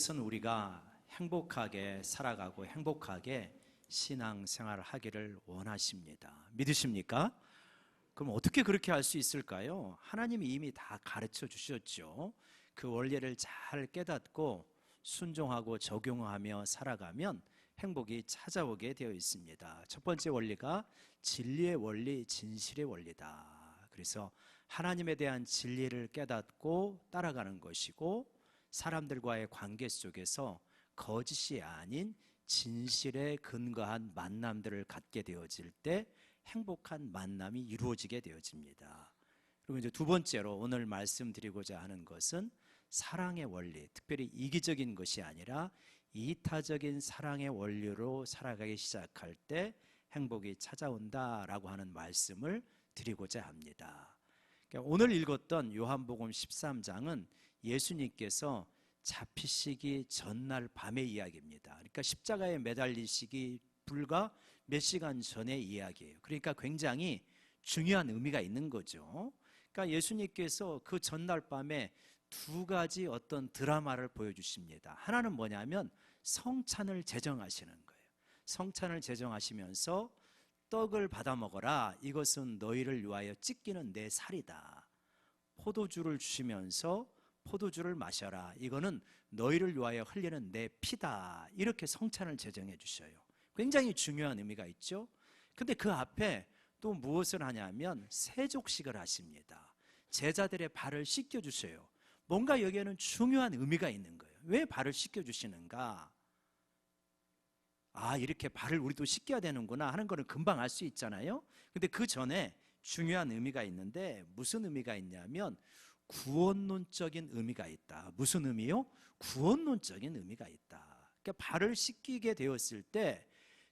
하나님께서는 우리가 행복하게 살아가고 행복하게 신앙생활을 하기를 원하십니다. 믿으십니까? 그럼 어떻게 그렇게 할 수 있을까요? 하나님이 이미 다 가르쳐 주셨죠. 그 원리를 잘 깨닫고 순종하고 적용하며 살아가면 행복이 찾아오게 되어 있습니다. 첫 번째 원리가 진리의 원리, 진실의 원리다. 그래서 하나님에 대한 진리를 깨닫고 따라가는 것이고, 사람들과의 관계 속에서 거짓이 아닌 진실에 근거한 만남들을 갖게 되어질 때 행복한 만남이 이루어지게 되어집니다. 그리고 이제 두 번째로 오늘 말씀드리고자 하는 것은 사랑의 원리, 특별히 이기적인 것이 아니라 이타적인 사랑의 원리로 살아가기 시작할 때 행복이 찾아온다라고 하는 말씀을 드리고자 합니다. 그러니까 오늘 읽었던 요한복음 13장은 예수님께서 잡히시기 전날 밤의 이야기입니다. 그러니까 십자가에 매달리시기 불과 몇 시간 전의 이야기예요. 그러니까 굉장히 중요한 의미가 있는 거죠. 그러니까 예수님께서 그 전날 밤에 두 가지 어떤 드라마를 보여주십니다. 하나는 뭐냐면 성찬을 제정하시는 거예요. 성찬을 제정하시면서 떡을 받아 먹어라, 이것은 너희를 위하여 찢기는 내 살이다. 포도주를 주시면서 포도주를 마셔라, 이거는 너희를 위하여 흘리는 내 피다. 이렇게 성찬을 제정해 주셔요. 굉장히 중요한 의미가 있죠. 근데 그 앞에 또 무엇을 하냐면 세족식을 하십니다. 제자들의 발을 씻겨 주셔요. 뭔가 여기에는 중요한 의미가 있는 거예요. 왜 발을 씻겨 주시는가? 이렇게 발을 우리도 씻겨야 되는구나 하는 거는 금방 알 수 있잖아요. 근데 그 전에 중요한 의미가 있는데, 무슨 의미가 있냐면 구원론적인 의미가 있다. 무슨 의미요? 구원론적인 의미가 있다. 그러니까 발을 씻기게 되었을 때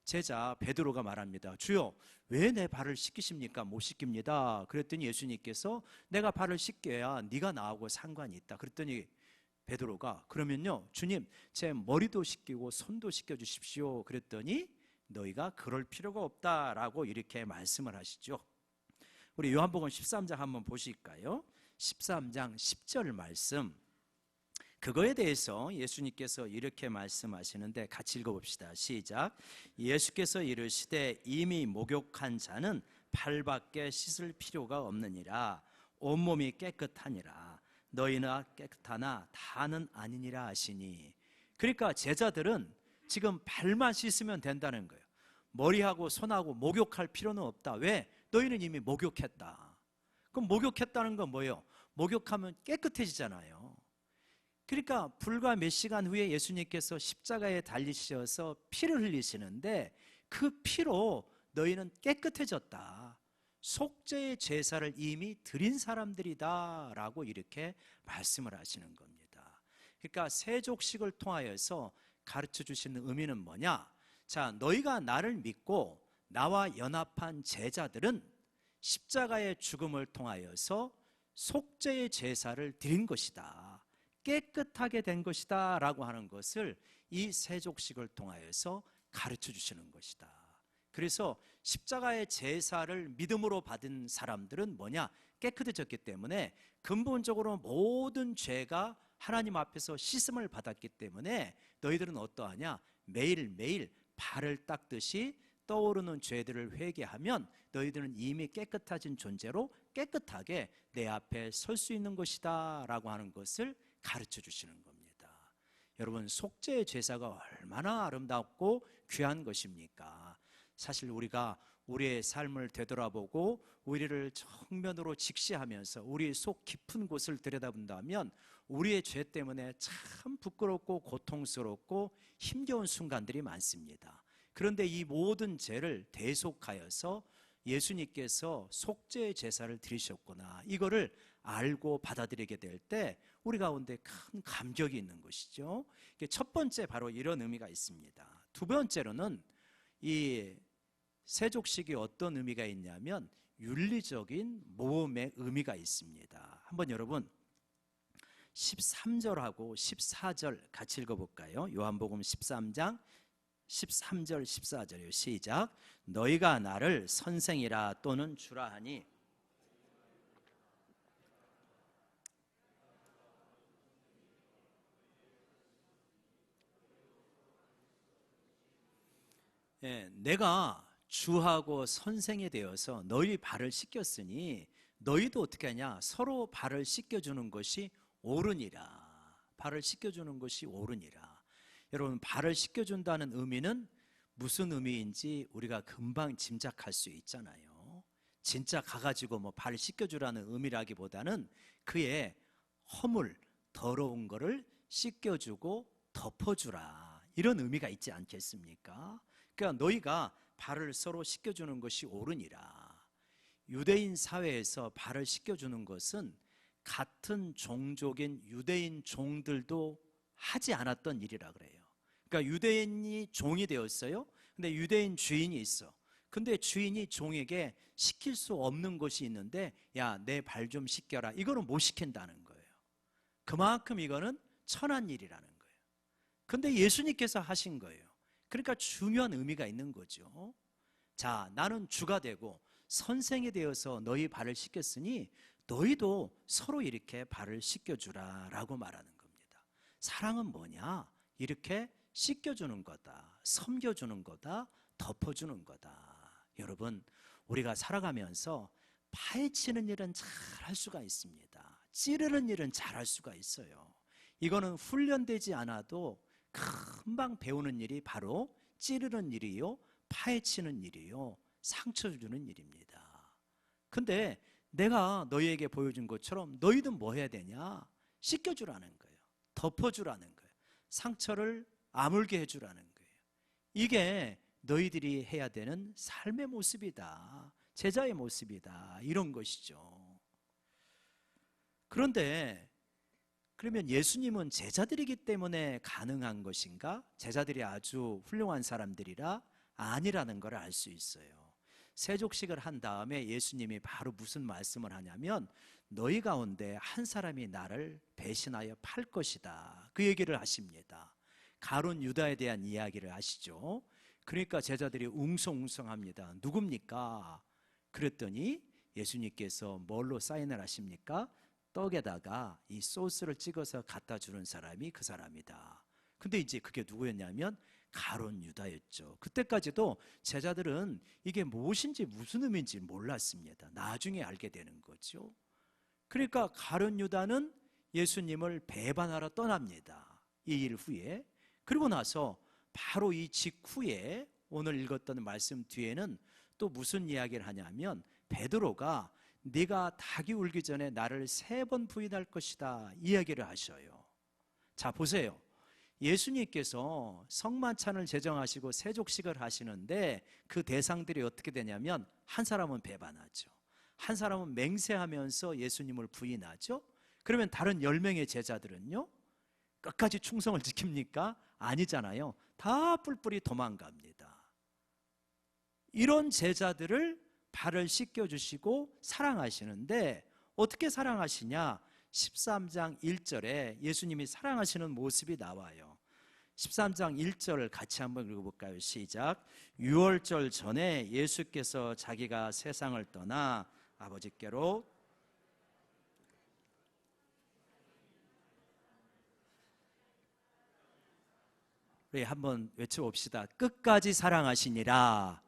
제자 베드로가 말합니다. 주여, 왜 내 발을 씻기십니까? 못 씻깁니다. 그랬더니 예수님께서 내가 발을 씻겨야 네가 나하고 상관이 있다. 그랬더니 베드로가 그러면요, 주님, 제 머리도 씻기고 손도 씻겨 주십시오. 그랬더니 너희가 그럴 필요가 없다라고 이렇게 말씀을 하시죠. 우리 요한복음 13장 한번 보실까요? 13장 10절 말씀, 그거에 대해서 예수님께서 이렇게 말씀하시는데 같이 읽어봅시다. 시작. 예수께서 이르시되 이미 목욕한 자는 발밖에 씻을 필요가 없느니라. 온몸이 깨끗하니라. 너희나 깨끗하나 다는 아니니라 하시니. 그러니까 제자들은 지금 발만 씻으면 된다는 거예요. 머리하고 손하고 목욕할 필요는 없다. 왜? 너희는 이미 목욕했다. 그럼 목욕했다는 건 뭐예요? 목욕하면 깨끗해지잖아요. 그러니까 불과 몇 시간 후에 예수님께서 십자가에 달리셔서 피를 흘리시는데 그 피로 너희는 깨끗해졌다. 속죄의 제사를 이미 드린 사람들이다 라고 이렇게 말씀을 하시는 겁니다. 그러니까 세족식을 통하여서 가르쳐 주시는 의미는 뭐냐? 자, 너희가 나를 믿고 나와 연합한 제자들은 십자가의 죽음을 통하여서 속죄의 제사를 드린 것이다, 깨끗하게 된 것이다 라고 하는 것을 이 세족식을 통하여서 가르쳐 주시는 것이다. 그래서 십자가의 제사를 믿음으로 받은 사람들은 뭐냐? 깨끗해졌기 때문에 근본적으로 모든 죄가 하나님 앞에서 씻음을 받았기 때문에 너희들은 어떠하냐? 매일매일 발을 닦듯이 떠오르는 죄들을 회개하면 너희들은 이미 깨끗해진 존재로 깨끗하게 내 앞에 설 수 있는 것이다 라고 하는 것을 가르쳐 주시는 겁니다. 여러분, 속죄의 제사가 얼마나 아름답고 귀한 것입니까? 사실 우리가 우리의 삶을 되돌아보고 우리를 정면으로 직시하면서 우리의 속 깊은 곳을 들여다본다면 우리의 죄 때문에 참 부끄럽고 고통스럽고 힘겨운 순간들이 많습니다. 그런데 이 모든 죄를 대속하여서 예수님께서 속죄의 제사를 드리셨구나, 이거를 알고 받아들이게 될 때 우리 가운데 큰 감격이 있는 것이죠. 첫 번째 바로 이런 의미가 있습니다. 두 번째로는 이 세족식이 어떤 의미가 있냐면 윤리적인 모험의 의미가 있습니다. 한번 여러분 13절하고 14절 같이 읽어볼까요? 요한복음 13장 13절 14절이요. 시작. 너희가 나를 선생이라 또는 주라 하니 내가 주하고 선생이 되어서 너희 발을 씻겼으니 너희도 어떻게 하냐? 서로 발을 씻겨주는 것이 옳으니라. 발을 씻겨주는 것이 옳으니라. 여러분, 발을 씻겨준다는 의미는 무슨 의미인지 우리가 금방 짐작할 수 있잖아요. 진짜 가가지고 뭐 발 씻겨주라는 의미라기보다는 그의 허물, 더러운 거를 씻겨주고 덮어주라, 이런 의미가 있지 않겠습니까? 그러니까 너희가 발을 서로 씻겨주는 것이 옳으니라. 유대인 사회에서 발을 씻겨주는 것은 같은 종족인 유대인 종들도 하지 않았던 일이라 그래요. 그러니까 유대인이 종이 되었어요. 근데 유대인 주인이 있어. 근데 주인이 종에게 시킬 수 없는 것이 있는데, 야, 내 발 좀 씻겨라, 이거는 못 시킨다는 거예요. 그만큼 이거는 천한 일이라는 거예요. 근데 예수님께서 하신 거예요. 그러니까 중요한 의미가 있는 거죠. 자, 나는 주가 되고 선생이 되어서 너희 발을 씻겼으니 너희도 서로 이렇게 발을 씻겨주라 라고 말하는 겁니다. 사랑은 뭐냐? 이렇게 씻겨주는 거다, 섬겨주는 거다, 덮어주는 거다. 여러분, 우리가 살아가면서 파헤치는 일은 잘 할 수가 있습니다. 찌르는 일은 잘 할 수가 있어요. 이거는 훈련되지 않아도 금방 배우는 일이 바로 찌르는 일이요, 파헤치는 일이요, 상처 주는 일입니다. 근데 내가 너희에게 보여준 것처럼 너희도 뭐 해야 되냐? 씻겨주라는 거예요. 덮어주라는 거예요. 상처를 아물게 해주라는 거예요. 이게 너희들이 해야 되는 삶의 모습이다, 제자의 모습이다, 이런 것이죠. 그런데 그러면 예수님은 제자들이기 때문에 가능한 것인가? 제자들이 아주 훌륭한 사람들이라 아니라는 걸 알 수 있어요. 세족식을 한 다음에 예수님이 바로 무슨 말씀을 하냐면, 너희 가운데 한 사람이 나를 배신하여 팔 것이다, 그 얘기를 하십니다. 가룟 유다에 대한 이야기를 하시죠. 그러니까 제자들이 웅성웅성합니다. 누굽니까? 그랬더니 예수님께서 뭘로 사인을 하십니까? 떡에다가 이 소스를 찍어서 갖다 주는 사람이 그 사람이다. 근데 이제 그게 누구였냐면 가룟 유다였죠. 그때까지도 제자들은 이게 무엇인지 무슨 의미인지 몰랐습니다. 나중에 알게 되는 거죠. 그러니까 가룟 유다는 예수님을 배반하러 떠납니다. 이 일 후에. 그리고 나서 바로 이 직후에 오늘 읽었던 말씀 뒤에는 또 무슨 이야기를 하냐면, 베드로가 네가 닭이 울기 전에 나를 3번 부인할 것이다, 이야기를 하셔요. 자, 보세요. 예수님께서 성만찬을 제정하시고 세족식을 하시는데 그 대상들이 어떻게 되냐면, 한 사람은 배반하죠, 한 사람은 맹세하면서 예수님을 부인하죠. 그러면 다른 10명의 제자들은요, 끝까지 충성을 지킵니까? 아니잖아요. 다 뿔뿔이 도망갑니다. 이런 제자들을 발을 씻겨주시고 사랑하시는데, 어떻게 사랑하시냐? 13장 1절에 예수님이 사랑하시는 모습이 나와요. 13장 1절 같이 한번 읽어볼까요? 시작. 유월절 전에 예수께서 자기가 세상을 떠나 아버지께로, 우리 한번 외쳐봅시다. 끝까지 사랑하시니라.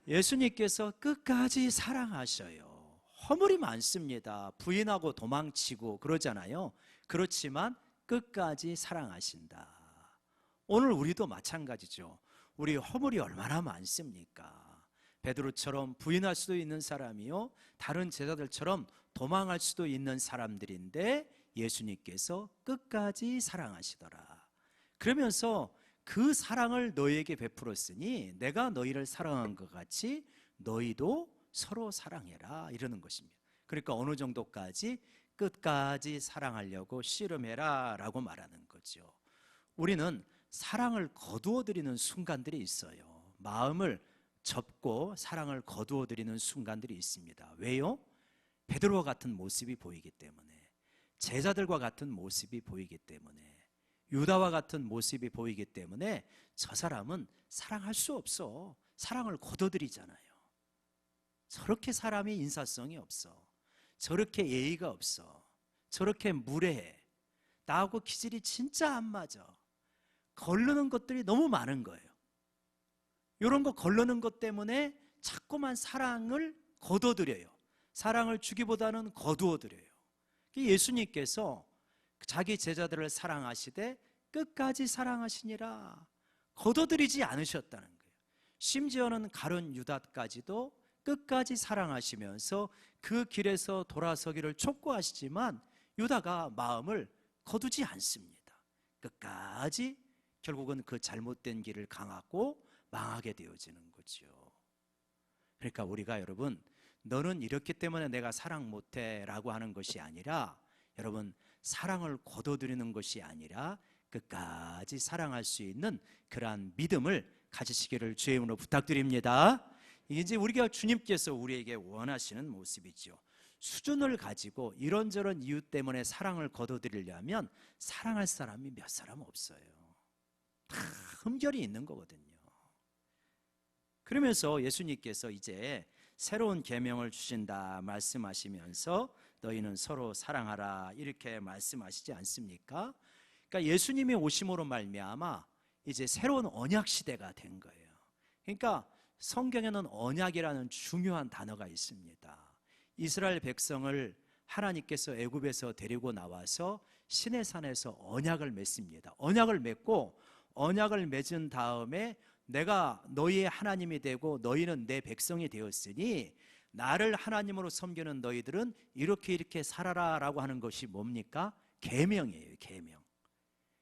예수님께서 끝까지 사랑하셔요. 허물이 많습니다. 부인하고 도망치고 그러잖아요. 그렇지만 끝까지 사랑하신다. 오늘 우리도 마찬가지죠. 우리 허물이 얼마나 많습니까? 베드로처럼 부인할 수도 있는 사람이요, 다른 제자들처럼 도망할 수도 있는 사람들인데 예수님께서 끝까지 사랑하시더라. 그러면서 그 사랑을 너희에게 베풀었으니 내가 너희를 사랑한 것 같이 너희도 서로 사랑해라, 이러는 것입니다. 그러니까 어느 정도까지? 끝까지 사랑하려고 씨름해라 라고 말하는 거죠. 우리는 사랑을 거두어드리는 순간들이 있어요. 마음을 접고 사랑을 거두어드리는 순간들이 있습니다. 왜요? 베드로와 같은 모습이 보이기 때문에, 제자들과 같은 모습이 보이기 때문에, 유다와 같은 모습이 보이기 때문에 저 사람은 사랑할 수 없어. 사랑을 거둬들이잖아요. 저렇게 사람이 인사성이 없어, 저렇게 예의가 없어, 저렇게 무례해, 나하고 기질이 진짜 안 맞아, 거르는 것들이 너무 많은 거예요. 이런 거 거르는 것 때문에 자꾸만 사랑을 거둬들여요. 사랑을 주기보다는 거두어들여요. 예수님께서 자기 제자들을 사랑하시되 끝까지 사랑하시니라, 거둬들이지 않으셨다는 거예요. 심지어는 가룟 유다까지도 끝까지 사랑하시면서 그 길에서 돌아서기를 촉구하시지만 유다가 마음을 거두지 않습니다. 끝까지 결국은 그 잘못된 길을 강하고 망하게 되어지는 거죠. 그러니까 우리가 여러분, 너는 이렇기 때문에 내가 사랑 못해 라고 하는 것이 아니라, 여러분, 사랑을 거둬들이는 것이 아니라 끝까지 사랑할 수 있는 그러한 믿음을 가지시기를 주의 이름으로 부탁드립니다. 이게 이제 우리가 주님께서 우리에게 원하시는 모습이죠. 수준을 가지고 이런저런 이유 때문에 사랑을 거둬들이려면 사랑할 사람이 몇 사람 없어요. 다 흠결이 있는 거거든요. 그러면서 예수님께서 이제 새로운 계명을 주신다 말씀하시면서 너희는 서로 사랑하라 이렇게 말씀하시지 않습니까? 그러니까 예수님의 오심으로 말미암아 이제 새로운 언약 시대가 된 거예요. 그러니까 성경에는 언약이라는 중요한 단어가 있습니다. 이스라엘 백성을 하나님께서 애굽에서 데리고 나와서 시내산에서 언약을 맺습니다. 언약을 맺고 언약을 맺은 다음에 내가 너희의 하나님이 되고 너희는 내 백성이 되었으니 나를 하나님으로 섬기는 너희들은 이렇게 살아라 라고 하는 것이 뭡니까? 계명이에요. 계명.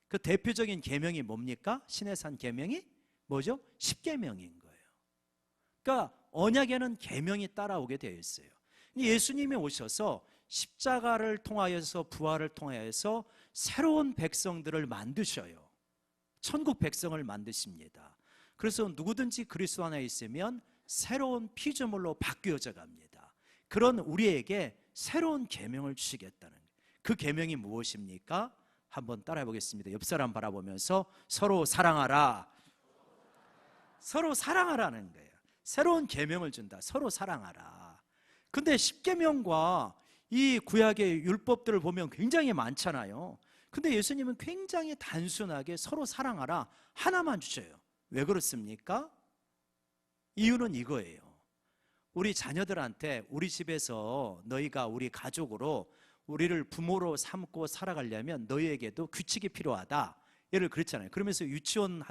그 대표적인 계명이 뭡니까? 시내산 계명이 뭐죠? 십계명인 거예요. 그러니까 언약에는 계명이 따라오게 되어 있어요. 예수님이 오셔서 십자가를 통하여서 부활을 통하여서 새로운 백성들을 만드셔요. 천국 백성을 만드십니다. 그래서 누구든지 그리스도 안에 있으면 새로운 피조물로 바뀌어져 갑니다. 그런 우리에게 새로운 계명을 주시겠다는 거예요. 그 계명이 무엇입니까? 한번 따라해 보겠습니다. 옆 사람 바라보면서 서로 사랑하라. 서로 사랑하라는 거예요. 새로운 계명을 준다. 서로 사랑하라. 근데 십계명과 이 구약의 율법들을 보면 굉장히 많잖아요. 근데 예수님은 굉장히 단순하게 서로 사랑하라 하나만 주셔요. 왜 그렇습니까? 이유는 이거예요. 우리 자녀들한테 우리 집에서 너희가 우리 가족으로 우리를 부모로 삼고 살아가려면 너희에게도 규칙이 필요하다. 예를 그랬잖아요. 그러면서 유치원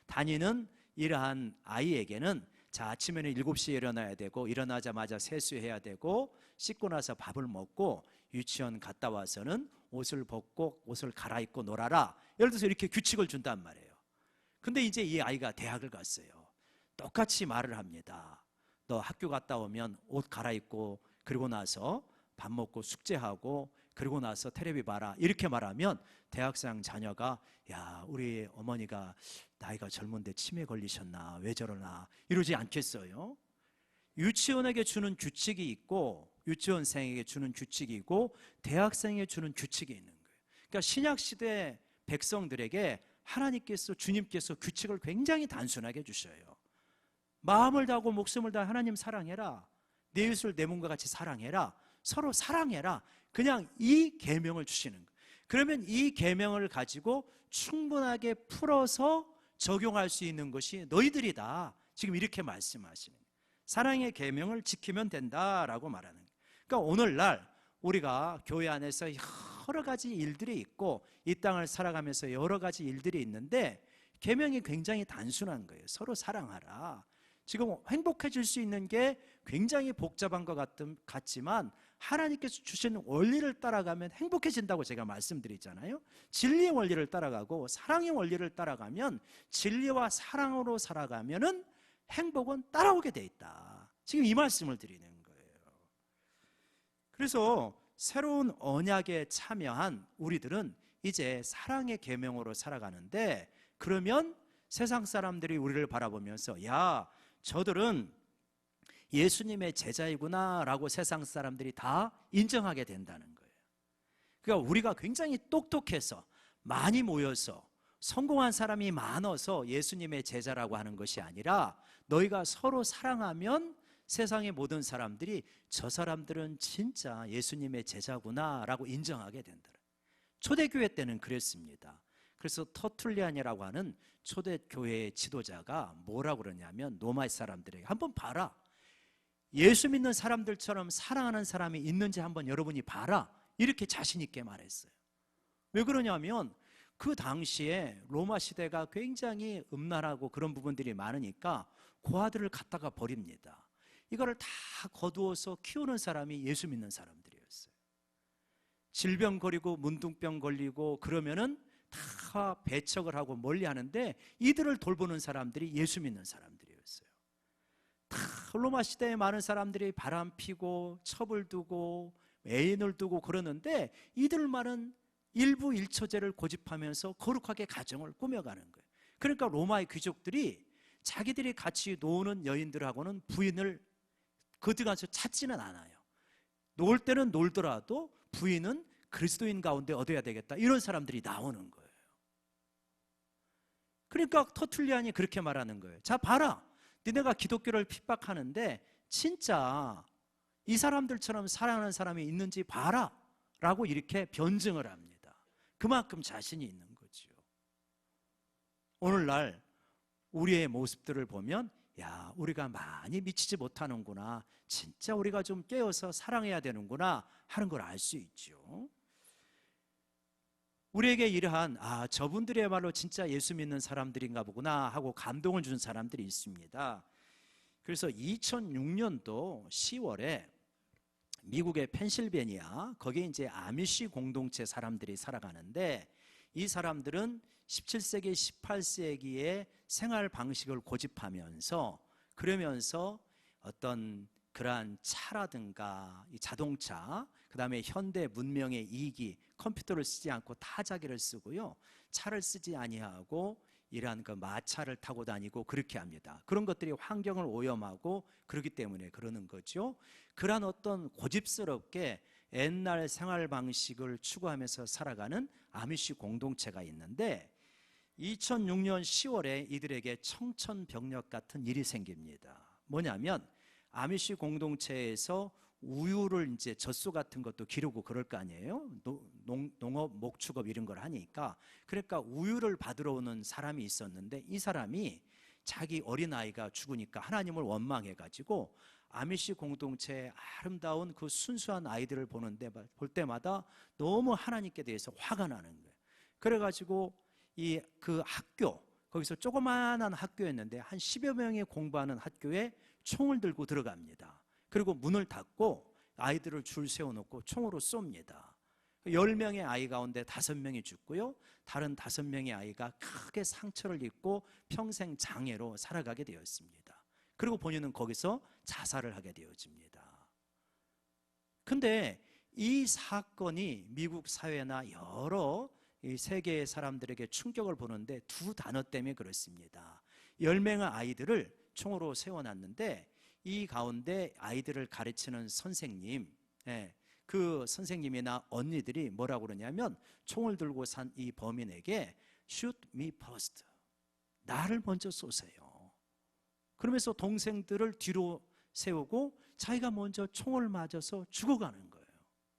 다니는 이러한 아이에게는 자, 아침에는 7시에 일어나야 되고 일어나자마자 세수해야 되고 씻고 나서 밥을 먹고 유치원 갔다 와서는 옷을 벗고 옷을 갈아입고 놀아라. 예를 들어서 이렇게 규칙을 준단 말이에요. 근데 이제 이 아이가 대학을 갔어요. 똑같이 말을 합니다. 너 학교 갔다 오면 옷 갈아입고 그리고 나서 밥 먹고 숙제하고 그리고 나서 텔레비 봐라 이렇게 말하면 대학생 자녀가 야, 우리 어머니가 나이가 젊은데 치매 걸리셨나 왜 저러나 이러지 않겠어요? 유치원에게 주는 규칙이 있고 유치원생에게 주는 규칙이 있고 대학생에게 주는 규칙이 있는 거예요. 그러니까 신약시대 백성들에게 하나님께서 주님께서 규칙을 굉장히 단순하게 주셔요. 마음을 다하고 목숨을 다해 하나님 사랑해라. 내 이웃을 내 몸과 같이 사랑해라. 서로 사랑해라. 그냥 이 계명을 주시는 거예요. 그러면 이 계명을 가지고 충분하게 풀어서 적용할 수 있는 것이 너희들이다. 지금 이렇게 말씀하시는 거예요. 사랑의 계명을 지키면 된다라고 말하는 거예요. 그러니까 오늘날 우리가 교회 안에서 여러 가지 일들이 있고 이 땅을 살아가면서 여러 가지 일들이 있는데 계명이 굉장히 단순한 거예요. 서로 사랑하라. 지금 행복해질 수 있는 게 굉장히 복잡한 것 같지만 하나님께서 주신 원리를 따라가면 행복해진다고 제가 말씀드리잖아요. 진리의 원리를 따라가고 사랑의 원리를 따라가면 진리와 사랑으로 살아가면은 행복은 따라오게 돼 있다. 지금 이 말씀을 드리는 거예요. 그래서 새로운 언약에 참여한 우리들은 이제 사랑의 계명으로 살아가는데 그러면 세상 사람들이 우리를 바라보면서 야, 저들은 예수님의 제자이구나 라고 세상 사람들이 다 인정하게 된다는 거예요. 그러니까 우리가 굉장히 똑똑해서 많이 모여서 성공한 사람이 많아서 예수님의 제자라고 하는 것이 아니라 너희가 서로 사랑하면 세상의 모든 사람들이 저 사람들은 진짜 예수님의 제자구나 라고 인정하게 된다. 초대교회 때는 그랬습니다. 그래서 터툴리안이라고 하는 초대교회의 지도자가 뭐라고 그러냐면 로마의 사람들에게 한번 봐라, 예수 믿는 사람들처럼 사랑하는 사람이 있는지 한번 여러분이 봐라, 이렇게 자신 있게 말했어요. 왜 그러냐면 그 당시에 로마 시대가 굉장히 음란하고 그런 부분들이 많으니까 고아들을 갖다가 버립니다. 이거를 다 거두어서 키우는 사람이 예수 믿는 사람들이었어요. 질병 걸리고 문둥병 걸리고 그러면은 다 배척을 하고 멀리 하는데 이들을 돌보는 사람들이 예수 믿는 사람들이었어요. 다 로마 시대에 많은 사람들이 바람 피고 첩을 두고 애인을 두고 그러는데 이들만은 일부 일처제를 고집하면서 거룩하게 가정을 꾸며가는 거예요. 그러니까 로마의 귀족들이 자기들이 같이 노는 여인들하고는 부인을 거기가서 찾지는 않아요. 놀 때는 놀더라도 부인은 그리스도인 가운데 얻어야 되겠다, 이런 사람들이 나오는 거예요. 그러니까 터툴리안이 그렇게 말하는 거예요. 자 봐라, 니네가 기독교를 핍박하는데 진짜 이 사람들처럼 사랑하는 사람이 있는지 봐라 라고 이렇게 변증을 합니다. 그만큼 자신이 있는 거죠. 오늘날 우리의 모습들을 보면 야, 우리가 많이 미치지 못하는구나, 진짜 우리가 좀 깨어서 사랑해야 되는구나 하는 걸 알 수 있죠. 우리에게 이러한 저분들이야말로 진짜 예수 믿는 사람들인가 보구나 하고 감동을 주는 사람들이 있습니다. 그래서 2006년도 10월에 미국의 펜실베니아, 거기에 이제 아미시 공동체 사람들이 살아가는데 이 사람들은 17세기, 18세기의 생활 방식을 고집하면서 그러면서 어떤 그러한 차라든가 이 자동차, 그 다음에 현대 문명의 이기, 컴퓨터를 쓰지 않고 타자기를 쓰고요, 차를 쓰지 아니하고 이러한 그 마차를 타고 다니고 그렇게 합니다. 그런 것들이 환경을 오염하고 그렇기 때문에 그러는 거죠. 그러한 어떤 고집스럽게 옛날 생활 방식을 추구하면서 살아가는 아미시 공동체가 있는데 2006년 10월에 이들에게 청천벽력 같은 일이 생깁니다. 뭐냐면 아미시 공동체에서 우유를 이제 젖소 같은 것도 기르고 그럴 거 아니에요. 농업, 목축업 이런 걸 하니까. 그러니까 우유를 받으러 오는 사람이 있었는데 이 사람이 자기 어린아이가 죽으니까 하나님을 원망해가지고 아미시 공동체의 아름다운 그 순수한 아이들을 볼 때마다 너무 하나님께 대해서 화가 나는 거예요. 그래가지고 그 학교, 거기서 조그마한 학교였는데 한 10여 명이 공부하는 학교에 총을 들고 들어갑니다. 그리고 문을 닫고 아이들을 줄 세워놓고 총으로 쏩니다. 10명의 아이 가운데 5명이 죽고요, 다른 5명의 아이가 크게 상처를 입고 평생 장애로 살아가게 되었습니다. 그리고 본인은 거기서 자살을 하게 되어집니다. 근데 이 사건이 미국 사회나 여러 이 세계의 사람들에게 충격을 보는데 두 단어 때문에 그렇습니다. 10명의 아이들을 총으로 세워놨는데 이 가운데 아이들을 가르치는 선생님, 그 선생님이나 언니들이 뭐라고 그러냐면 총을 들고 산 이 범인에게 Shoot me first, 나를 먼저 쏘세요. 그러면서 동생들을 뒤로 세우고 자기가 먼저 총을 맞아서 죽어가는 거예요.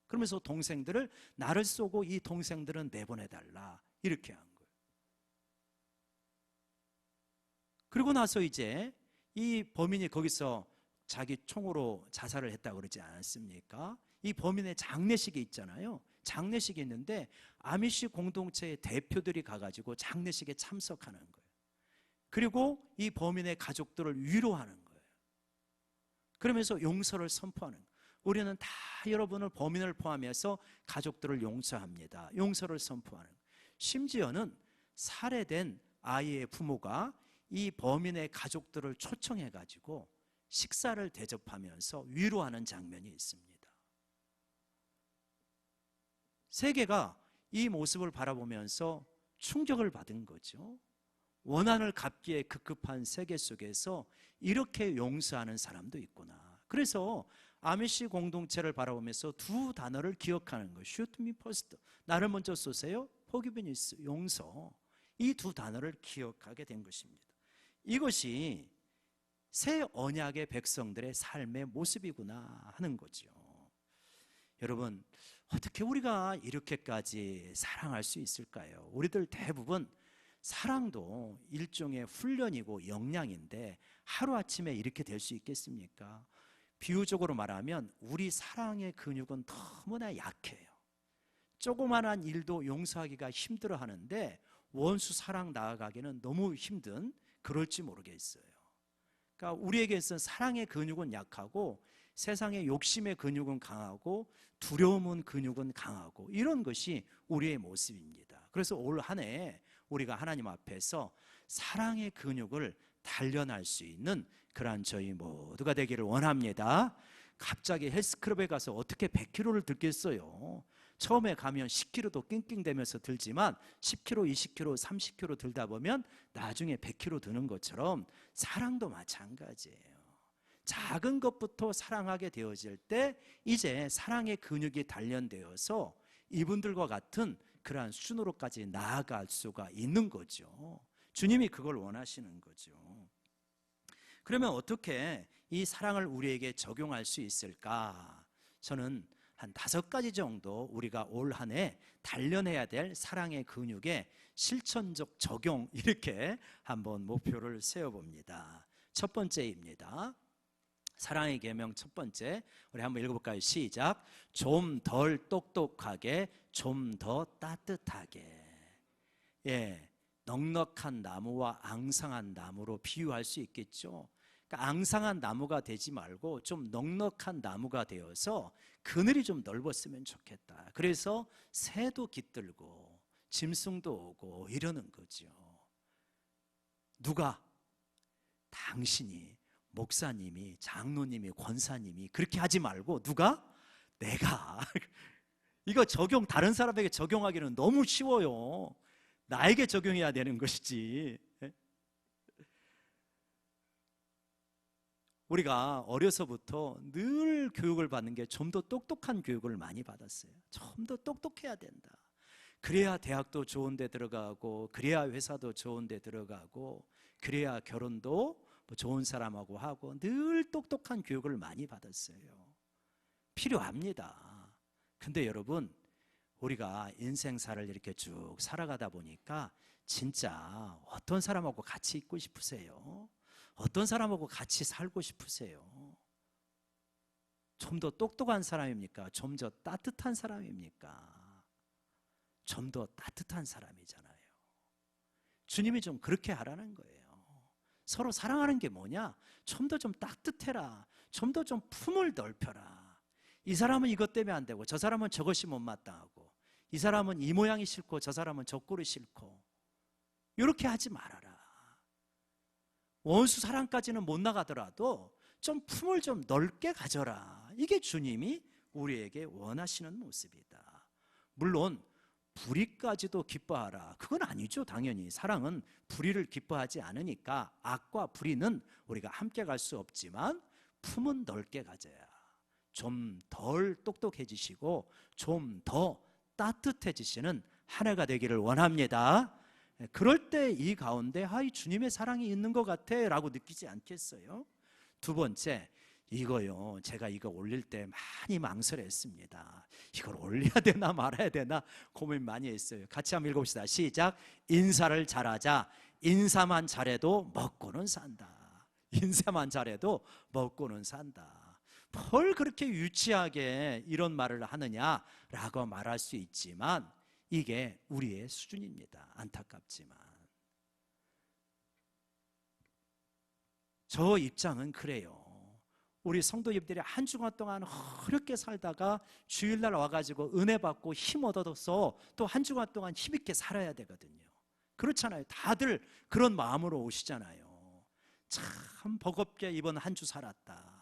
그러면서 동생들을 나를 쏘고 이 동생들은 내보내달라, 이렇게 한 거예요. 그리고 나서 이제 이 범인이 거기서 자기 총으로 자살을 했다고 그러지 않았습니까? 이 범인의 장례식이 있잖아요. 장례식이 있는데 아미시 공동체의 대표들이 가가지고 장례식에 참석하는 거예요. 그리고 이 범인의 가족들을 위로하는 거예요. 그러면서 용서를 선포하는 거예요. 우리는 다 여러분을, 범인을 포함해서 가족들을 용서합니다. 용서를 선포하는 거예요. 심지어는 살해된 아이의 부모가 이 범인의 가족들을 초청해가지고 식사를 대접하면서 위로하는 장면이 있습니다. 세계가 이 모습을 바라보면서 충격을 받은 거죠. 원한을 갚기에 급급한 세계 속에서 이렇게 용서하는 사람도 있구나. 그래서 아미시 공동체를 바라보면서 두 단어를 기억하는 거예요. Shoot me first, 나를 먼저 쏘세요. Forgiveness, 용서. 이 두 단어를 기억하게 된 것입니다. 이것이 새 언약의 백성들의 삶의 모습이구나 하는 거죠. 여러분, 어떻게 우리가 이렇게까지 사랑할 수 있을까요? 우리들 대부분 사랑도 일종의 훈련이고 역량인데 하루아침에 이렇게 될 수 있겠습니까? 비유적으로 말하면 우리 사랑의 근육은 너무나 약해요. 조그만한 일도 용서하기가 힘들어 하는데 원수 사랑 나아가기는 너무 힘든, 그럴지 모르겠어요. 그러니까 우리에게서 사랑의 근육은 약하고 세상의 욕심의 근육은 강하고 두려움은 근육은 강하고, 이런 것이 우리의 모습입니다. 그래서 올 한 해 우리가 하나님 앞에서 사랑의 근육을 단련할 수 있는 그러한 저희 모두가 되기를 원합니다. 갑자기 헬스클럽에 가서 어떻게 100kg를 들겠어요? 처음에 가면 10kg도 낑낑대면서 들지만 10kg, 20kg, 30kg 들다 보면 나중에 100kg 드는 것처럼 사랑도 마찬가지예요. 작은 것부터 사랑하게 되어질 때 이제 사랑의 근육이 단련되어서 이분들과 같은 그러한 수준으로까지 나아갈 수가 있는 거죠. 주님이 그걸 원하시는 거죠. 그러면 어떻게 이 사랑을 우리에게 적용할 수 있을까? 저는 한 5가지 정도 우리가 올 한 해 단련해야 될 사랑의 근육의 실천적 적용, 이렇게 한번 목표를 세워봅니다. 첫 번째입니다. 사랑의 계명 첫 번째, 우리 한번 읽어볼까요? 시작. 좀 덜 똑똑하게, 좀 더 따뜻하게. 예, 넉넉한 나무와 앙상한 나무로 비유할 수 있겠죠. 그러니까 앙상한 나무가 되지 말고 좀 넉넉한 나무가 되어서 그늘이 좀 넓었으면 좋겠다. 그래서 새도 깃들고 짐승도 오고 이러는 거죠. 누가? 당신이, 목사님이, 장로님이, 권사님이 그렇게 하지 말고 누가? 내가. 이거 적용, 다른 사람에게 적용하기는 너무 쉬워요. 나에게 적용해야 되는 것이지. 우리가 어려서부터 늘 교육을 받는 게 좀 더 똑똑한 교육을 많이 받았어요. 좀 더 똑똑해야 된다. 그래야 대학도 좋은 데 들어가고, 그래야 회사도 좋은 데 들어가고, 그래야 결혼도 좋은 사람하고 하고, 늘 똑똑한 교육을 많이 받았어요. 필요합니다. 근데 여러분, 우리가 인생사를 이렇게 쭉 살아가다 보니까 진짜 어떤 사람하고 같이 있고 싶으세요? 어떤 사람하고 같이 살고 싶으세요? 좀 더 똑똑한 사람입니까? 좀 더 따뜻한 사람입니까? 좀 더 따뜻한 사람이잖아요. 주님이 좀 그렇게 하라는 거예요. 서로 사랑하는 게 뭐냐? 좀 더 좀 따뜻해라. 좀 더 좀 품을 넓혀라. 이 사람은 이것 때문에 안 되고, 저 사람은 저것이 못마땅하고, 이 사람은 이 모양이 싫고 저 사람은 저 꼴이 싫고, 이렇게 하지 말아라. 원수 사랑까지는 못 나가더라도 좀 품을 좀 넓게 가져라. 이게 주님이 우리에게 원하시는 모습이다. 물론 불의까지도 기뻐하라, 그건 아니죠. 당연히 사랑은 불의를 기뻐하지 않으니까 악과 불의는 우리가 함께 갈 수 없지만 품은 넓게 가져야 좀 덜 똑똑해지시고 좀 더 따뜻해지시는 한 해가 되기를 원합니다. 그럴 때 이 가운데 이 주님의 사랑이 있는 것 같아 라고 느끼지 않겠어요? 두 번째, 이거요, 제가 이거 올릴 때 많이 망설였습니다. 이걸 올려야 되나 말아야 되나 고민 많이 했어요. 같이 한번 읽어봅시다. 시작. 인사를 잘하자. 인사만 잘해도 먹고는 산다. 인사만 잘해도 먹고는 산다. 뭘 그렇게 유치하게 이런 말을 하느냐라고 말할 수 있지만 이게 우리의 수준입니다. 안타깝지만 저 입장은 그래요. 우리 성도님들이 한 주간 동안 어렵게 살다가 주일날 와가지고 은혜 받고 힘 얻어서 또 한 주간 동안 힘있게 살아야 되거든요. 그렇잖아요. 다들 그런 마음으로 오시잖아요. 참 버겁게 이번 한 주 살았다.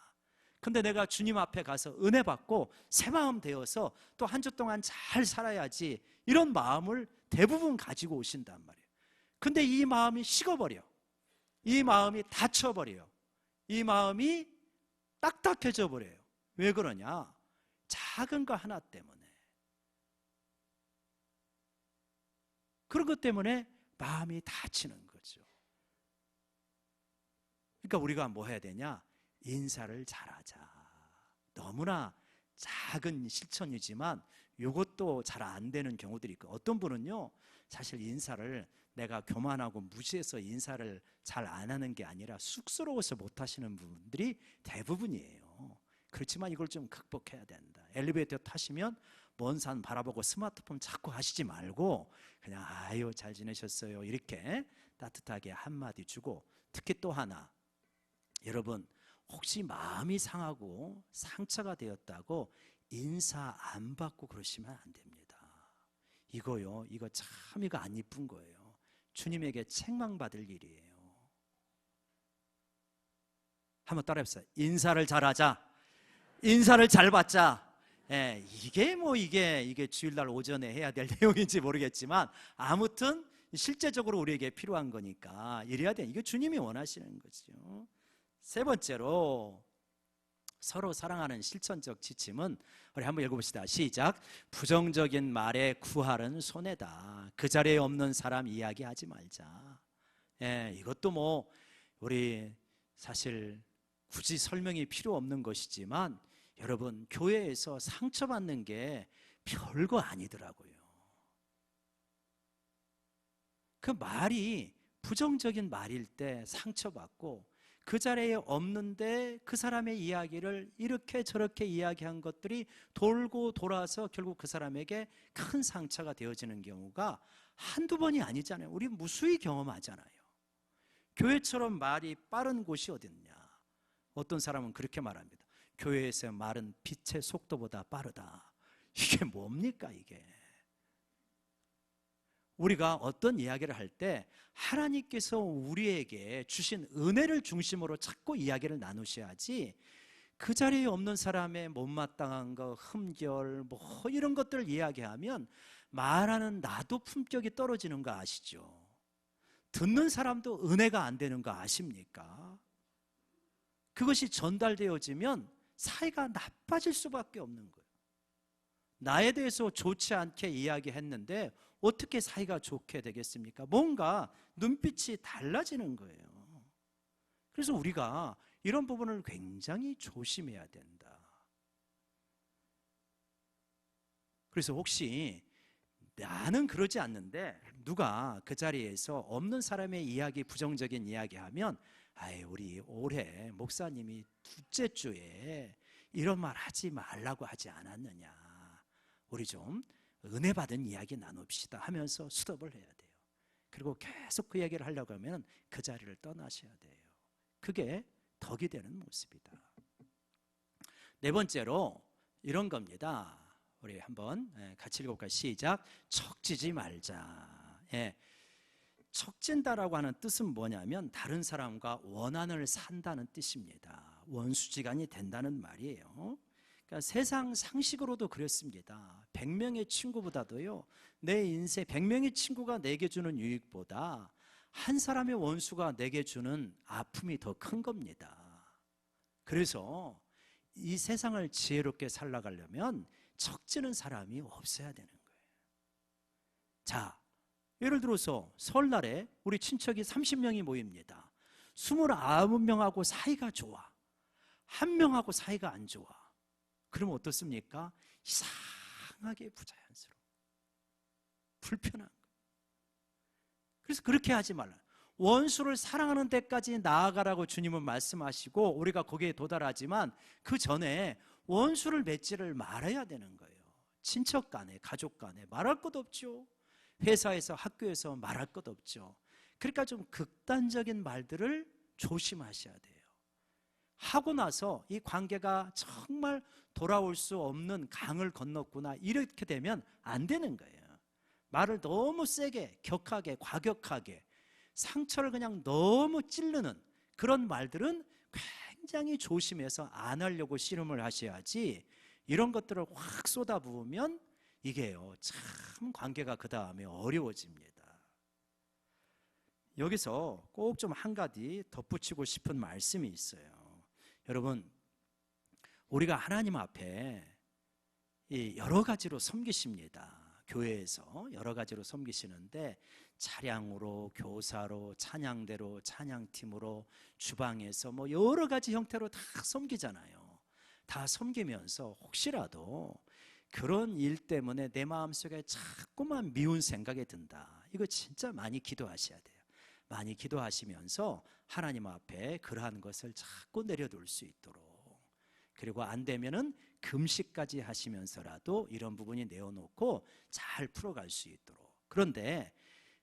근데 내가 주님 앞에 가서 은혜 받고 새 마음 되어서 또 한 주 동안 잘 살아야지, 이런 마음을 대부분 가지고 오신단 말이에요. 근데 이 마음이 식어버려. 이 마음이 닫혀버려요. 이 마음이 딱딱해져 버려요. 왜 그러냐? 작은 거 하나 때문에. 그런 것 때문에 마음이 닫히는 거죠. 그러니까 우리가 뭐 해야 되냐? 인사를 잘하자. 너무나 작은 실천이지만 이것도 잘 안 되는 경우들이 있고, 어떤 분은요 사실 인사를 내가 교만하고 무시해서 인사를 잘 안 하는 게 아니라 쑥스러워서 못 하시는 분들이 대부분이에요. 그렇지만 이걸 좀 극복해야 된다. 엘리베이터 타시면 먼 산 바라보고 스마트폰 자꾸 하시지 말고 그냥 아유 잘 지내셨어요 이렇게 따뜻하게 한마디 주고, 특히 또 하나, 여러분 혹시 마음이 상하고 상처가 되었다고 인사 안 받고 그러시면 안 됩니다. 이거 참 이거 안 이쁜 거예요. 주님에게 책망받을 일이에요. 한번 따라해보세요. 인사를 잘하자. 인사를 잘 받자. 예, 이게 주일날 오전에 해야 될 내용인지 모르겠지만 아무튼 실제적으로 우리에게 필요한 거니까 이래야 돼. 이게 주님이 원하시는 거죠. 세 번째로 서로 사랑하는 실천적 지침은, 우리 한번 읽어봅시다. 시작. 부정적인 말에 구할은 손해다. 그 자리에 없는 사람 이야기하지 말자. 예, 이것도 뭐 우리 사실 굳이 설명이 필요 없는 것이지만 여러분 교회에서 상처받는 게 별거 아니더라고요. 그 말이 부정적인 말일 때 상처받고 그 자리에 없는데 그 사람의 이야기를 이렇게 저렇게 이야기한 것들이 돌고 돌아서 결국 그 사람에게 큰 상처가 되어지는 경우가 한두 번이 아니잖아요. 우리 무수히 경험하잖아요. 교회처럼 말이 빠른 곳이 어딨냐. 어떤 사람은 그렇게 말합니다. 교회에서 말은 빛의 속도보다 빠르다. 이게 뭡니까 이게. 우리가 어떤 이야기를 할 때 하나님께서 우리에게 주신 은혜를 중심으로 자꾸 이야기를 나누셔야지, 그 자리에 없는 사람의 못마땅한 거, 흠결 뭐 이런 것들을 이야기하면 말하는 나도 품격이 떨어지는 거 아시죠? 듣는 사람도 은혜가 안 되는 거 아십니까? 그것이 전달되어지면 사이가 나빠질 수밖에 없는 거예요. 나에 대해서 좋지 않게 이야기했는데 어떻게 사이가 좋게 되겠습니까? 뭔가 눈빛이 달라지는 거예요. 그래서 우리가 이런 부분을 굉장히 조심해야 된다. 그래서 혹시 나는 그러지 않는데 누가 그 자리에서 없는 사람의 이야기, 부정적인 이야기하면 우리 올해 목사님이 둘째 주에 이런 말 하지 말라고 하지 않았느냐, 우리 좀 은혜 받은 이야기 나눕시다 하면서 스톱을 해야 돼요. 그리고 계속 그 얘기를 하려고 하면 그 자리를 떠나셔야 돼요. 그게 덕이 되는 모습이다. 네 번째로 이런 겁니다. 우리 한번 같이 읽어볼까요? 시작. 척지지 말자. 척진다라고 하는 뜻은 뭐냐면 다른 사람과 원한을 산다는 뜻입니다. 원수지간이 된다는 말이에요. 그러니까 세상 상식으로도 그렇습니다. 100명의 친구보다도요, 내 인생 100명의 친구가 내게 주는 유익보다 한 사람의 원수가 내게 주는 아픔이 더 큰 겁니다. 그래서 이 세상을 지혜롭게 살아가려면 척지는 사람이 없어야 되는 거예요. 자, 예를 들어서 설날에 우리 친척이 30명이 모입니다. 29명하고 사이가 좋아. 한 명하고 사이가 안 좋아. 그러면 어떻습니까? 이상하게 부자연스러워. 불편한 거예요. 그래서 그렇게 하지 말라. 원수를 사랑하는 데까지 나아가라고 주님은 말씀하시고 우리가 거기에 도달하지만 그 전에 원수를 맺지를 말아야 되는 거예요. 친척 간에, 가족 간에 말할 것 없죠. 회사에서, 학교에서 말할 것 없죠. 그러니까 좀 극단적인 말들을 조심하셔야 돼요. 하고 나서 이 관계가 정말 돌아올 수 없는 강을 건넜구나, 이렇게 되면 안 되는 거예요. 말을 너무 세게, 격하게, 과격하게 상처를 그냥 너무 찌르는 그런 말들은 굉장히 조심해서 안 하려고 씨름을 하셔야지, 이런 것들을 확 쏟아부으면 이게요 참 관계가 그 다음에 어려워집니다. 여기서 꼭 좀 한 가지 덧붙이고 싶은 말씀이 있어요. 여러분, 우리가 하나님 앞에 여러 가지로 섬기십니다. 교회에서 여러 가지로 섬기시는데 차량으로, 교사로, 찬양대로, 찬양팀으로, 주방에서 뭐 여러 가지 형태로 다 섬기잖아요. 다 섬기면서 혹시라도 그런 일 때문에 내 마음속에 자꾸만 미운 생각이 든다. 이거 진짜 많이 기도하셔야 돼요. 많이 기도하시면서 하나님 앞에 그러한 것을 자꾸 내려놓을 수 있도록, 그리고 안 되면은 금식까지 하시면서라도 이런 부분이 내어놓고 잘 풀어갈 수 있도록. 그런데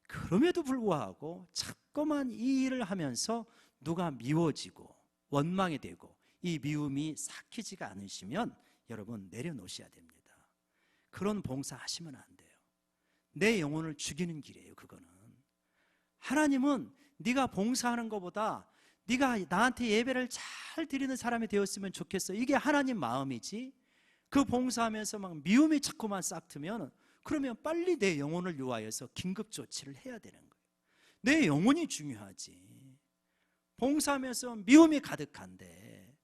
그럼에도 불구하고 자꾸만 이 일을 하면서 누가 미워지고 원망이 되고 이 미움이 삭히지가 않으시면 여러분 내려놓으셔야 됩니다. 그런 봉사하시면 안 돼요. 내 영혼을 죽이는 길이에요. 그거는 하나님은 네가 봉사하는 것보다 네가 나한테 예배를 잘 드리는 사람이 되었으면 좋겠어, 이게 하나님 마음이지. 그 봉사하면서 막 미움이 자꾸만 싹트면 그러면 빨리 내 영혼을 위하여서 긴급 조치를 해야 되는 거예요. 내 영혼이 중요하지. 봉사하면서 미움이 가득한데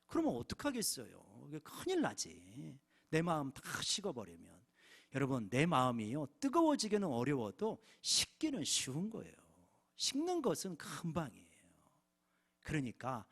그러면 어떡하겠어요? 큰일 나지. 내 마음 다 식어버리면. 여러분, 내 마음이요, 뜨거워지기는 어려워도 식기는 쉬운 거예요. 식는 것은 금방이에요. 그러니까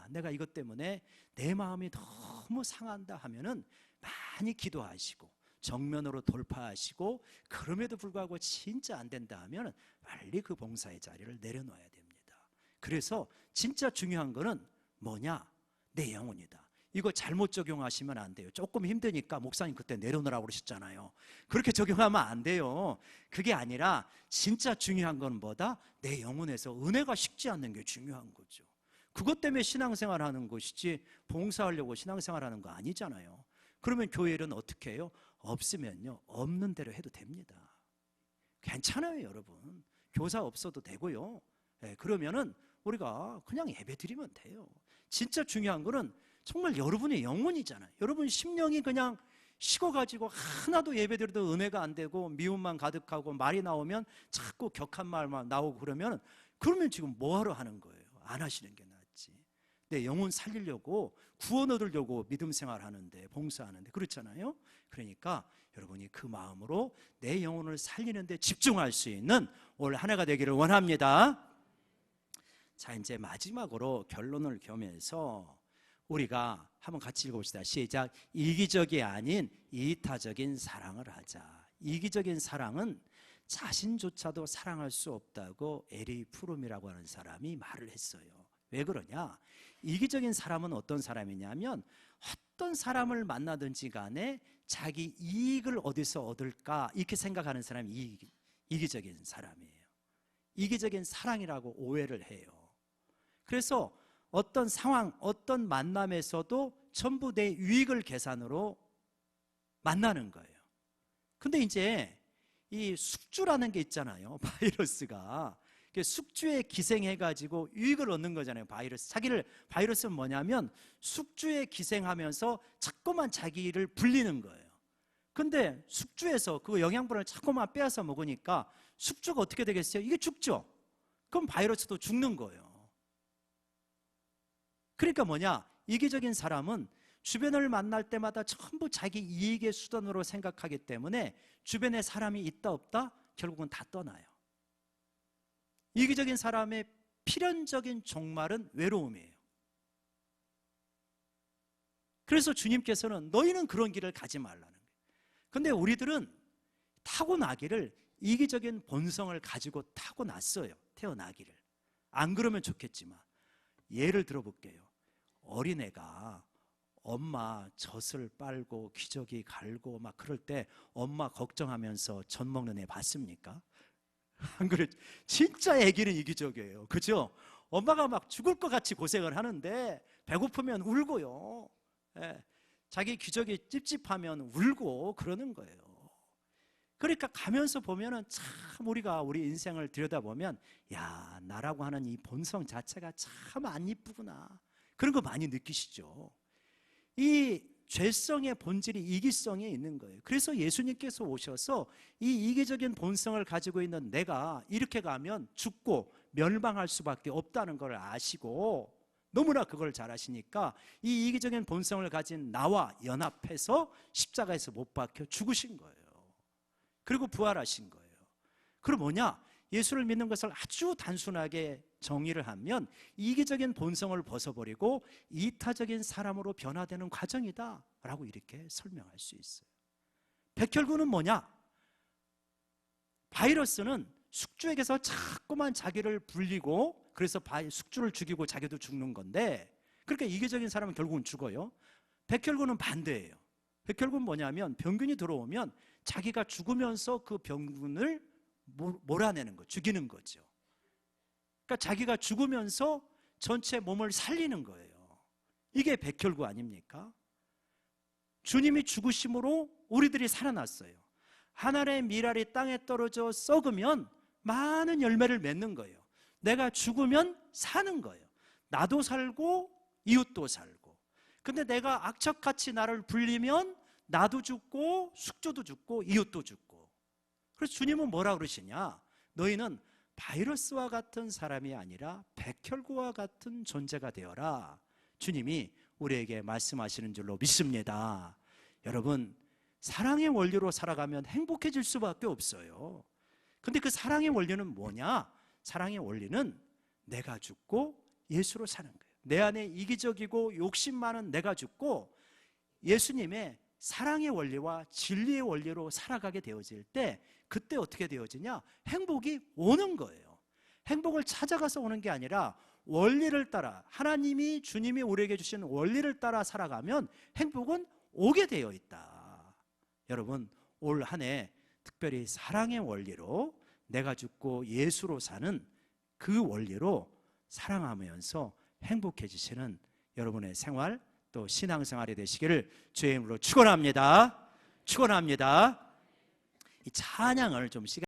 내가 이것 때문에 내 마음이 너무 상한다 하면은 많이 기도하시고 정면으로 돌파하시고, 그럼에도 불구하고 진짜 안 된다 하면 빨리 그 봉사의 자리를 내려놓아야 됩니다. 그래서 진짜 중요한 거는 뭐냐? 내 영혼이다. 이거 잘못 적용하시면 안 돼요. 조금 힘드니까 목사님 그때 내려놓으라고 그러셨잖아요. 그렇게 적용하면 안 돼요. 그게 아니라 진짜 중요한 건 뭐다? 내 영혼에서 은혜가 식지 않는 게 중요한 거죠. 그것 때문에 신앙생활 하는 것이지 봉사하려고 신앙생활 하는 거 아니잖아요. 그러면 교회는 어떻게 해요? 없으면요, 없는 대로 해도 됩니다. 괜찮아요. 여러분, 교사 없어도 되고요. 그러면은 우리가 그냥 예배 드리면 돼요. 진짜 중요한 거는 정말 여러분의 영혼이잖아요. 여러분 심령이 그냥 식어가지고 하나도 예배드려도 은혜가 안 되고 미움만 가득하고 말이 나오면 자꾸 격한 말만 나오고 그러면 지금 뭐하러 하는 거예요? 안 하시는 게 낫지. 내 영혼 살리려고, 구원 얻으려고 믿음 생활하는데, 봉사하는데, 그렇잖아요. 그러니까 여러분이 그 마음으로 내 영혼을 살리는데 집중할 수 있는 올 한 해가 되기를 원합니다. 자, 이제 마지막으로 결론을 겸해서 우리가 한번 같이 읽어봅시다. 시작. 이기적이 아닌 이타적인 사랑을 하자. 이기적인 사랑은 자신조차도 사랑할 수 없다고 에리 프롬이라고 하는 사람이 말을 했어요. 왜 그러냐? 이기적인 사람은 어떤 사람이냐면 어떤 사람을 만나든지 간에 자기 이익을 어디서 얻을까 이렇게 생각하는 사람이 이기적인 사람이에요. 이기적인 사랑이라고 오해를 해요. 그래서 어떤 상황, 어떤 만남에서도 전부 내 유익을 계산으로 만나는 거예요. 근데 이제 이 숙주라는 게 있잖아요. 바이러스가 숙주에 기생해가지고 유익을 얻는 거잖아요. 바이러스는 뭐냐면 숙주에 기생하면서 자꾸만 자기를 불리는 거예요. 근데 숙주에서 그 영양분을 자꾸만 빼앗아 먹으니까 숙주가 어떻게 되겠어요? 이게 죽죠. 그럼 바이러스도 죽는 거예요. 그러니까 뭐냐? 이기적인 사람은 주변을 만날 때마다 전부 자기 이익의 수단으로 생각하기 때문에 주변에 사람이 있다 없다 결국은 다 떠나요. 이기적인 사람의 필연적인 종말은 외로움이에요. 그래서 주님께서는 너희는 그런 길을 가지 말라는 거예요. 근데 우리들은 타고나기를, 이기적인 본성을 가지고 타고났어요. 태어나기를. 안 그러면 좋겠지만 예를 들어볼게요. 어린애가 엄마 젖을 빨고 기저귀 갈고 막 그럴 때 엄마 걱정하면서 젖 먹는 애 봤습니까? 안 그래? 진짜 애기는 이기적이에요. 그죠? 엄마가 막 죽을 것 같이 고생을 하는데 배고프면 울고요. 자기 기저귀 찝찝하면 울고 그러는 거예요. 그러니까 가면서 보면은 참 우리 인생을 들여다보면 야, 나라고 하는 이 본성 자체가 참 안 이쁘구나. 그런 거 많이 느끼시죠? 이 죄성의 본질이 이기성에 있는 거예요. 그래서 예수님께서 오셔서 이 이기적인 본성을 가지고 있는 내가 이렇게 가면 죽고 멸망할 수밖에 없다는 걸 아시고, 너무나 그걸 잘 아시니까 이 이기적인 본성을 가진 나와 연합해서 십자가에서 못 박혀 죽으신 거예요. 그리고 부활하신 거예요. 그럼 뭐냐? 예수를 믿는 것을 아주 단순하게 정의를 하면 이기적인 본성을 벗어버리고 이타적인 사람으로 변화되는 과정이다 라고 이렇게 설명할 수 있어요. 백혈구는 뭐냐? 바이러스는 숙주에게서 자꾸만 자기를 불리고 그래서 숙주를 죽이고 자기도 죽는 건데, 그러니까 이기적인 사람은 결국은 죽어요. 백혈구는 반대예요. 백혈구는 뭐냐면 병균이 들어오면 자기가 죽으면서 그 병균을 몰아내는 거, 죽이는 거죠. 그러니까 자기가 죽으면서 전체 몸을 살리는 거예요. 이게 백혈구 아닙니까? 주님이 죽으심으로 우리들이 살아났어요. 하늘의 밀알이 땅에 떨어져 썩으면 많은 열매를 맺는 거예요. 내가 죽으면 사는 거예요. 나도 살고 이웃도 살고. 근데 내가 악착같이 나를 불리면 나도 죽고 숙주도 죽고 이웃도 죽고. 그래서 주님은 뭐라 그러시냐? 너희는 바이러스와 같은 사람이 아니라 백혈구와 같은 존재가 되어라. 주님이 우리에게 말씀하시는 줄로 믿습니다. 여러분, 사랑의 원리로 살아가면 행복해질 수밖에 없어요. 근데 그 사랑의 원리는 뭐냐? 사랑의 원리는 내가 죽고 예수로 사는 거예요. 내 안에 이기적이고 욕심 많은 내가 죽고 예수님의 사랑의 원리와 진리의 원리로 살아가게 되어질 때, 그때 어떻게 되어지냐? 행복이 오는 거예요. 행복을 찾아가서 오는 게 아니라 원리를 따라, 하나님이, 주님이 우리에게 주신 원리를 따라 살아가면 행복은 오게 되어 있다. 여러분, 올 한 해 특별히 사랑의 원리로, 내가 죽고 예수로 사는 그 원리로 사랑하면서 행복해지시는 여러분의 생활, 또 신앙생활이 되시기를 주의 이름으로 축원합니다. 축원합니다. 이 찬양을 좀 시간